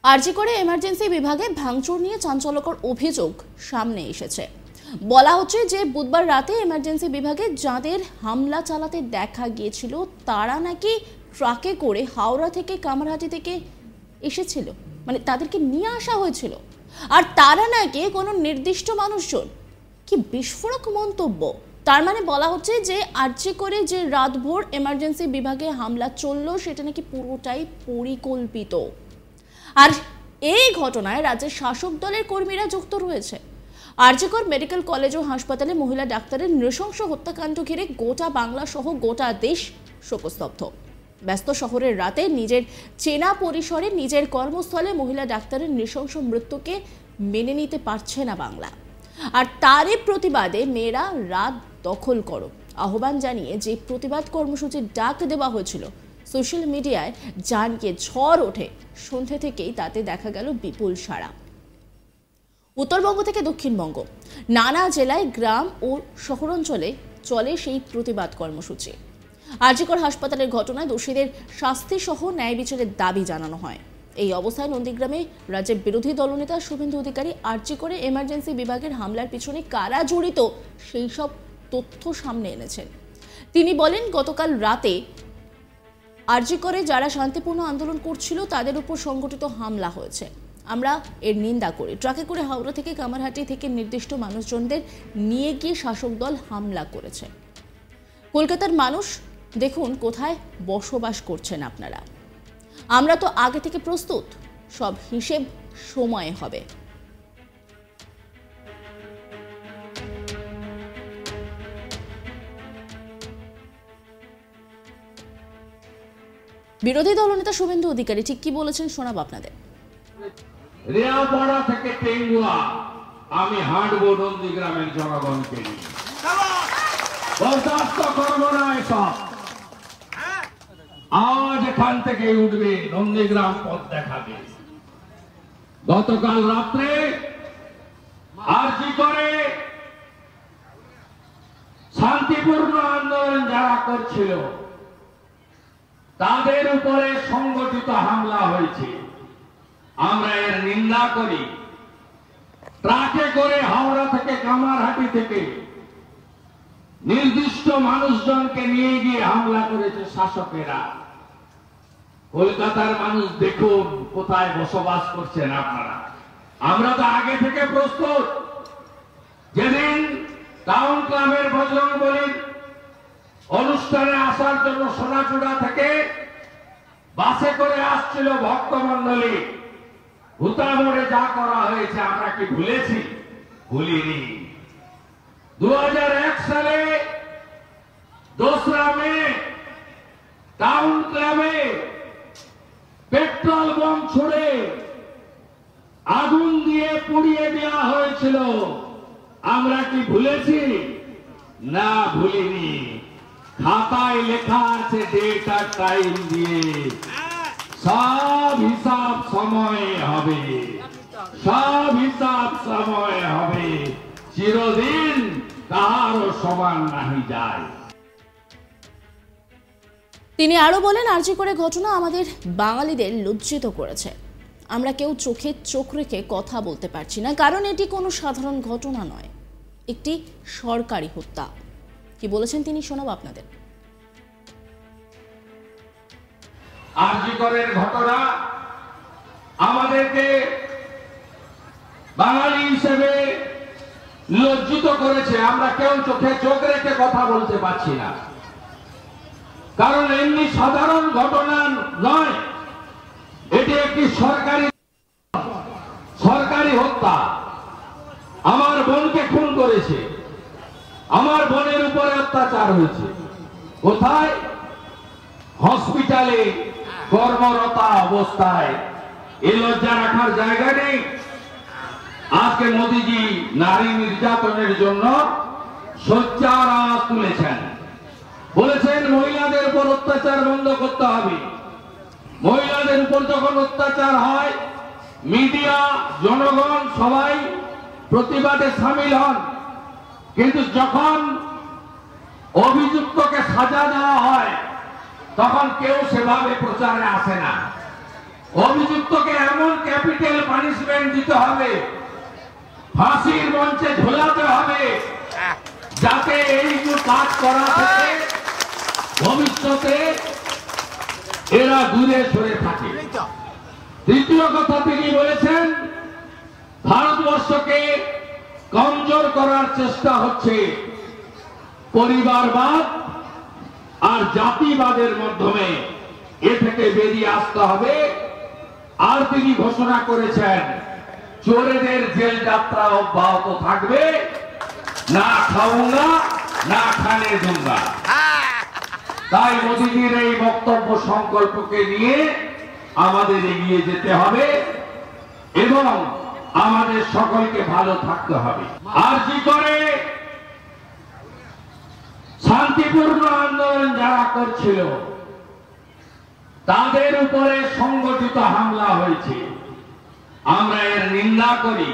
আরজি করে এমার্জেন্সি বিভাগে ভাঙচুর নিয়ে চাঞ্চল্যকর অভিযোগ সামনে এসেছে। বলা হচ্ছে যে বুধবার রাতে এমার্জেন্সি বিভাগে যাদের হামলা চালাতে দেখা গিয়েছিল তারা নাকি ট্রাকে করে হাওড়া থেকে কামারহাটি থেকে এসেছিল, মানে তাদেরকে নিয়ে আসা হয়েছিল, আর তারা নাকি কোনো নির্দিষ্ট মানুষজন। কি বিস্ফোরক মন্তব্য! তার মানে বলা হচ্ছে যে আরজি করে যে রাতভর এমার্জেন্সি বিভাগে হামলা চললো সেটা নাকি পুরোটাই পরিকল্পিত। আর এই ঘটনায় রাজ্যের শাসক দলের কর্মীরা যুক্ত রয়েছে। আরজিকর মেডিকেল কলেজ ও হাসপাতালে মহিলা ডাক্তারের নৃশংস হত্যাকাণ্ড ঘিরে গোটা বাংলা সহ গোটা দেশ শোকস্তব্ধ। ব্যস্ত শহরের রাতে নিজের চেনা পরিসরে নিজের কর্মস্থলে মহিলা ডাক্তারের নৃশংস মৃত্যুকে মেনে নিতে পারছে না বাংলা। আর তারই প্রতিবাদে মেয়েরা রাত দখল করো আহ্বান জানিয়ে যে প্রতিবাদ কর্মসূচির ডাক দেওয়া হয়েছিল, সোশ্যাল মিডিয়ায় জানিয়ে ঝড় ওঠে। সন্ধ্যে থেকেই তাতে দেখা গেল বিপুল সাড়া। উত্তরবঙ্গ থেকে দক্ষিণবঙ্গ নানা জেলায় গ্রাম ও শহরাঞ্চলে চলে সেই প্রতিবাদ কর্মসূচি। আরজিকর হাসপাতালের ঘটনায় দোষীদের শাস্তি সহ ন্যায় বিচারের দাবি জানানো হয়। এই অবস্থায় নন্দীগ্রামে রাজ্যের বিরোধী দলনেতা শুভেন্দু অধিকারী আরজি করে এমার্জেন্সি বিভাগের হামলার পিছনে কারা জড়িত সেই সব তথ্য সামনে এনেছেন। তিনি বলেন, গতকাল রাতে আরজি করে যারা শান্তিপূর্ণ আন্দোলন করছিল তাদের উপর সংগঠিত হামলা হয়েছে। আমরা এর নিন্দা করি। ট্রাকে করে হাওড়া থেকে কামারহাটি থেকে নির্দিষ্ট মানুষজনদের নিয়ে গিয়ে শাসক দল হামলা করেছে। কলকাতার মানুষ দেখুন কোথায় বসবাস করছেন আপনারা। আমরা তো আগে থেকে প্রস্তুত, সব হিসেব সময়ে হবে। বিরোধী দলনেতা শুভেন্দু অধিকারী ঠিক কি বলেছেন শোনাব আপনাদের। রিয়াপাড়া থেকে টেঙ্গুয়া আমি হাঁটবো নন্দীগ্রামের জনগণকে নিয়ে। বরদাস্ত করবো না এসব। আজ এখান থেকে উঠবে নন্দীগ্রাম পথ দেখাবে। গতকাল রাত্রে আরজি করে শান্তিপূর্ণ আন্দোলন যারা করছিল তাদের উপরে সংগঠিত হামলা হয়েছে। আমরা এর নিন্দা করি। ট্রাকে করে হাওড়া থেকে কামারহাটি থেকে নির্দিষ্ট মানুষজনকে নিয়ে গিয়ে হামলা করেছে শাসকেরা। কলকাতার মানুষ দেখুন কোথায় বসবাস করছেন আপনারা। আমরা তো আগে থেকে প্রস্তুত। যেদিন টাউন ক্লাবের বজরংবলীর অনুষ্ঠানে আসার জন্য সোনাচূড়া থেকে বাসে করে আসছিল ভক্তমন্ডলী, হুতামোড়ে যা করা হয়েছে আমরা কি ভুলেছি? ভুলিনি। 2001 সালে 2রা মে টাউন ক্লাবে পেট্রোল বোম ছুড়ে আগুন দিয়ে পুড়িয়ে দেওয়া হয়েছিল। আমরা কি ভুলেছি? না, ভুলিনি। খাতায় লেখা আছে ডেট আর টাইম দিয়ে। সব হিসাব সময়ে হবে, সব হিসাব সময়ে হবে। চিরদিন কারো সমান নাহি যায়। তিনি আরো বলেন, আরজি করে ঘটনা আমাদের বাঙালিদের লজ্জিত করেছে। আমরা কেউ চোখে চোখ রেখে কথা বলতে পারছি না, কারণ এটি কোনো সাধারণ ঘটনা নয়, একটি সরকারি হত্যা। কি বলেছেন তিনি শোনাব আপনাদের। আরজি করের ঘটনা আমাদেরকে বাঙালি হিসেবে লজ্জিত করেছে। আমরা কেউ চোখে চোখ রেখে কথা বলতে পারছি না, কারণ এমনি সাধারণ ঘটনা নয়, এটি একটি সরকারি হত্যা। আমার বোনকে খুন করেছে, আমার বোনের উপরে অত্যাচার হয়েছে। কোথায়? হসপিটালে কর্মরতা অবস্থায়। এ লজ্জা রাখার জায়গা নেই। আজকে মোদিজি নারী নির্যাতনের জন্য সোচ্চার আওয়াজ তুলেছেন, বলেছেন মহিলাদের উপর অত্যাচার বন্ধ করতে হবে। মহিলাদের উপর যখন অত্যাচার হয় মিডিয়া, জনগণ সবাই প্রতিবাদে সামিল হন, কিন্তু যখন অভিযুক্তকে সাজা দেওয়া হয় তখন কেউ সেভাবে প্রচারে আসে না। অভিযুক্তকে এমন ক্যাপিটাল পানিশমেন্ট দিতে হবে, ফাঁসির মঞ্চে ঝোলাতে হবে, যাতে এই যে কাজ করা থেকে ভবিষ্যতে এরা দূরে সরে থাকে। দ্বিতীয় কথা তিনি বলেছেন, ভারতবর্ষকে কমজোর করার চেষ্টা হচ্ছে পরিবারবাদ আর জাতিবাদের মাধ্যমে, এ থেকে বেরিয়ে আসতে হবে। আর তিনি ঘোষণা করেছেন চোরেদের জেল যাত্রা অব্যাহত থাকবে, না খাউঙ্গা না খানে দুঙ্গা। তাই মোদীজির এই বক্তব্য সংকল্পকে নিয়ে আমাদের এগিয়ে যেতে হবে এবং আমাদের সকলকে ভালো থাকতে হবে। আর কি করে শান্তিপূর্ণ আন্দোলন যারা করছিল তাদের উপরে সংগঠিত হামলা হয়েছে, আমরা এর নিন্দা করি।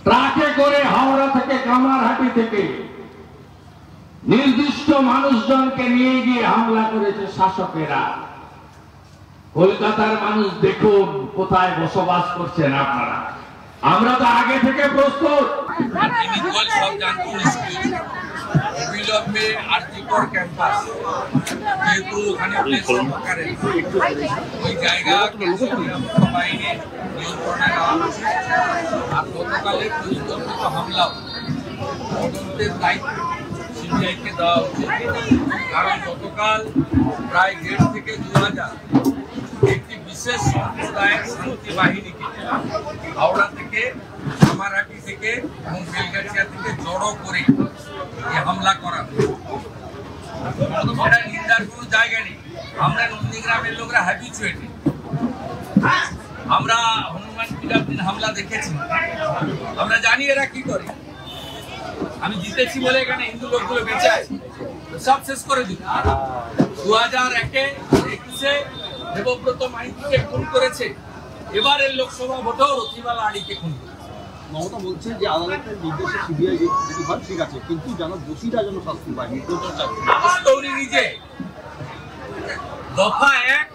ট্রাকে করে হাওড়া থেকে কামারহাটি থেকে নির্দিষ্ট মানুষজনকে নিয়ে গিয়ে হামলা করেছে শাসকেরা। কলকাতার মানুষ দেখুন কোথায় বসবাস করছেন আপনারা। আমরা তো আগে থেকে প্রস্তুত। অবিলম্বে আরজিকর ক্যাম্পাস, যেহেতু ওখানে ওই জায়গা বাহিনী নিয়ন্ত্রণে নেওয়া হচ্ছে। আর গতকালের পরিকল্পিত হামলাও তদন্তের দায়িত্ব সিবিআইকে দেওয়া হচ্ছে। কারণ গতকাল প্রায় 1,500 থেকে 2,000 একটি বিশেষ সম্প্রদায়ের শান্তি বাহিনীকে হাওড়া থেকে, কামারহাটি থেকে এবং বেলগাছিয়া থেকে জড়ো করে হামলা করা। এটা নিন্দার কোনো জায়গা নেই। আমরা নন্দীগ্রামের লোকরা হ্যাবিচুয়েটেড। আমরা হনুমান পূজার দিন হামলা দেখেছি, আমরা জানি এরা কি করে। আমি জিতেছি বলে এখানে হিন্দু লোকগুলো বেঁচে আছে, সব শেষ করে দিই। 2001-21 দেবব্রত মাইতিকে খুন করেছে, এবারের লোকসভা ভোটেও রথিবালা আড়িকে খুন করেছে। মমতা বলছে যে আদালতের নির্দেশে সিবিআই যেটি হয় ঠিক আছে, কিন্তু যেন দোষীরা যেন শাস্তি পায়, নির্দোষরা চাচ্ছে। উনি নিজে দফা 1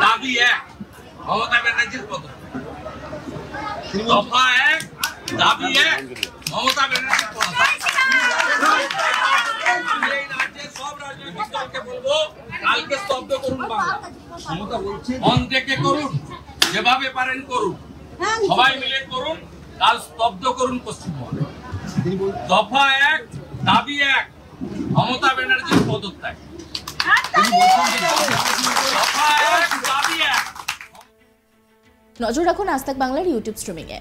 দাবি 1 মমতা ব্যানার্জির পদত্যাগ। দফা 1 দাবি 1 মমতা ব্যানার্জির পদত্যাগ। আমি এই রাজ্যের সব রাজনৈতিক দলকে বলবো, কালকে স্তব্ধ করুন বাংলা। মমতা বলছে মন থেকে করুন, যেভাবে পারেন করুন, সবাই মিলে করুন, কাল স্তব্ধ করুন পশ্চিমবঙ্গ। দফা 1 দাবি 1 মমতা ব্যানার্জির পদত্যাগ। নজর রাখুন আজ তাক বাংলার ইউটিউব স্ট্রিমিং এ।